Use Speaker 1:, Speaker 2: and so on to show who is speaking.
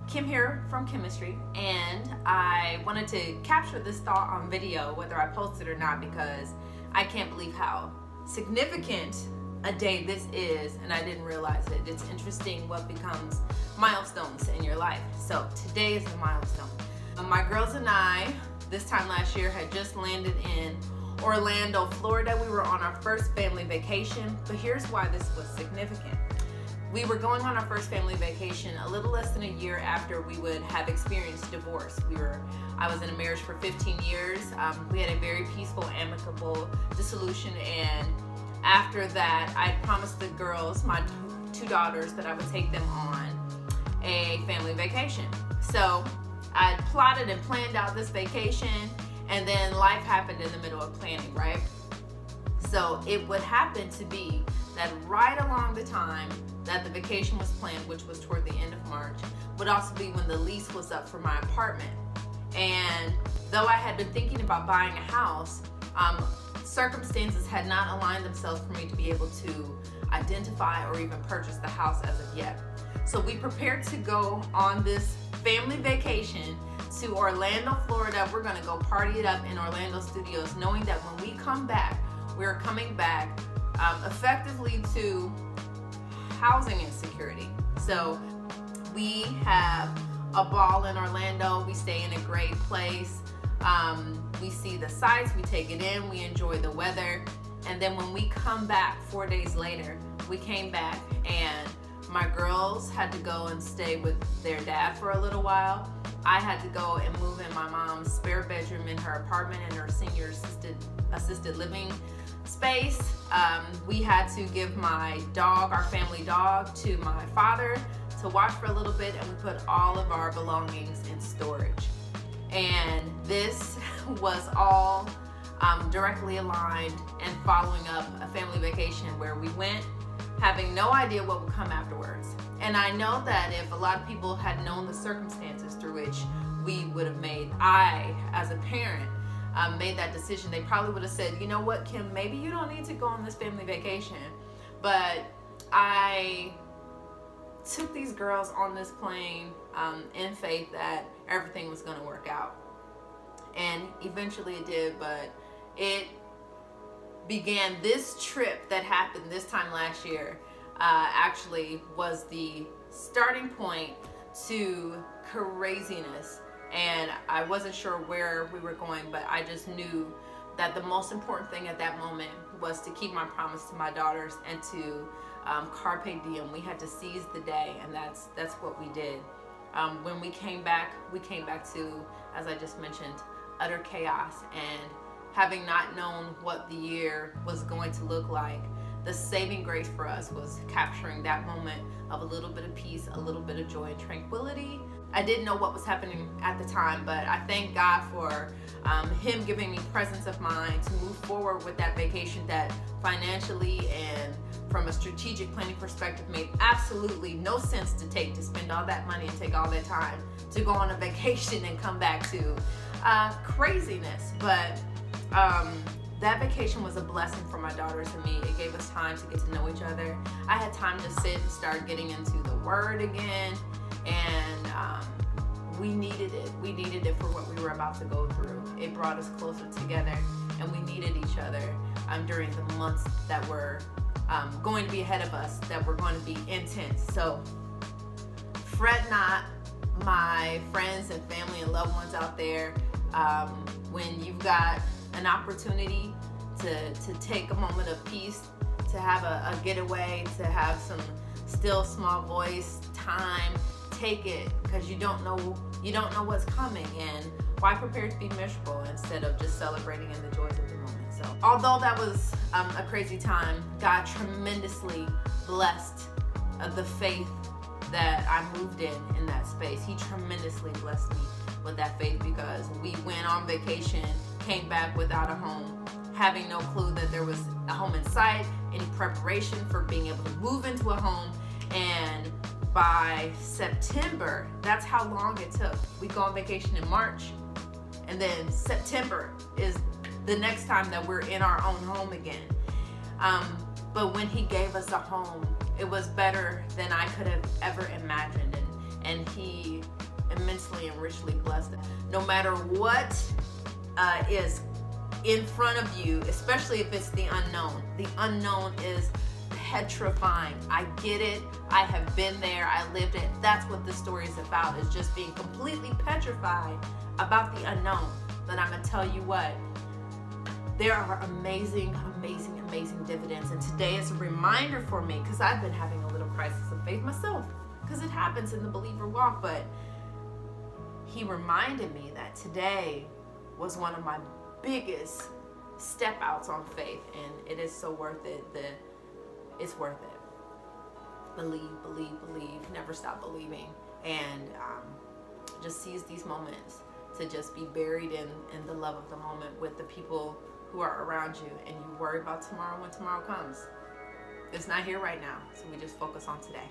Speaker 1: Kim here from Chemistry, and I wanted to capture this thought on video, whether I post it or not, because I can't believe how significant a day this is, and I didn't realize it. It's interesting what becomes milestones in your life. So today is the milestone. My girls and I, this time last year, had just landed in Orlando, Florida. We were on our first family vacation, but here's why this was significant. We were going on our first family vacation a little less than a year after we would have experienced divorce. I was in a marriage for 15 years. We had a very peaceful, amicable dissolution, and after that, I promised the girls, my two daughters, that I would take them on a family vacation. So I plotted and planned out this vacation, and then life happened in the middle of planning, right? So it would happen to be that right along the time that the vacation was planned, which was toward the end of March, would also be when the lease was up for my apartment. And though I had been thinking about buying a house, circumstances had not aligned themselves for me to be able to identify or even purchase the house as of yet. So we prepared to go on this family vacation to Orlando, Florida. We're gonna go party it up in Orlando studios, knowing that when we come back, we're coming back effectively to housing insecurity. So we have a ball in Orlando. We stay in a great place. We see the sights, we take it in, we enjoy the weather. And then when we come back 4 days later, we came back and my girls had to go and stay with their dad for a little while. I had to go and move in my mom's spare bedroom in her apartment in her senior assisted living space. We had to give my dog, our family dog, to my father to watch for a little bit, and we put all of our belongings in storage. And this was all directly aligned and following up a family vacation where we went having no idea what would come afterwards. And I know that if a lot of people had known the circumstances through which we would have made, I, as a parent, made that decision, they probably would have said, you know what, Kim, maybe you don't need to go on this family vacation. But I took these girls on this plane in faith that everything was going to work out. And eventually it did, but it began, this trip that happened this time last year actually was the starting point to craziness. And I wasn't sure where we were going, but I just knew that the most important thing at that moment was to keep my promise to my daughters and to carpe diem. We had to seize the day, and that's what we did. When we came back to, as I just mentioned, utter chaos. And having not known what the year was going to look like, the saving grace for us was capturing that moment of a little bit of peace, a little bit of joy and tranquility. I didn't know what was happening at the time, but I thank God for Him giving me presence of mind to move forward with that vacation that financially and from a strategic planning perspective made absolutely no sense to spend all that money and take all that time to go on a vacation and come back to craziness. But that vacation was a blessing for my daughters and me. It gave us time to get to know each other. I had time to sit and start getting into the Word again, and we needed it. We needed it for what we were about to go through. It brought us closer together, and we needed each other during the months that were going to be ahead of us, that were going to be intense. So fret not, my friends and family and loved ones out there, when you've got an opportunity to take a moment of peace, to have a getaway, to have some still small voice time, take it, because you don't know what's coming, and why prepare to be miserable instead of just celebrating in the joys of the moment. So although that was a crazy time, God tremendously blessed the faith that I moved in that space. He tremendously blessed me with that faith, because we went on vacation, came back without a home, having no clue that there was a home in sight, any preparation for being able to move into a home. And by September, that's how long it took. We go on vacation in March, and then September is the next time that we're in our own home again. But when He gave us a home, it was better than I could have ever imagined. and he immensely and richly blessed them. No matter what is in front of you, especially if it's the unknown is petrifying. I get it. I have been there. I lived it. That's what this story is about, is just being completely petrified about the unknown. But I'm going to tell you what, there are amazing, amazing, amazing dividends. And today is a reminder for me, because I've been having a little crisis of faith myself, because it happens in the believer walk. But he reminded me that today was one of my biggest step outs on faith, and it is so worth it. It's worth it. Believe, believe, believe. Never stop believing. And just seize these moments to just be buried in the love of the moment with the people who are around you, and you worry about tomorrow when tomorrow comes. It's not here right now, so we just focus on today.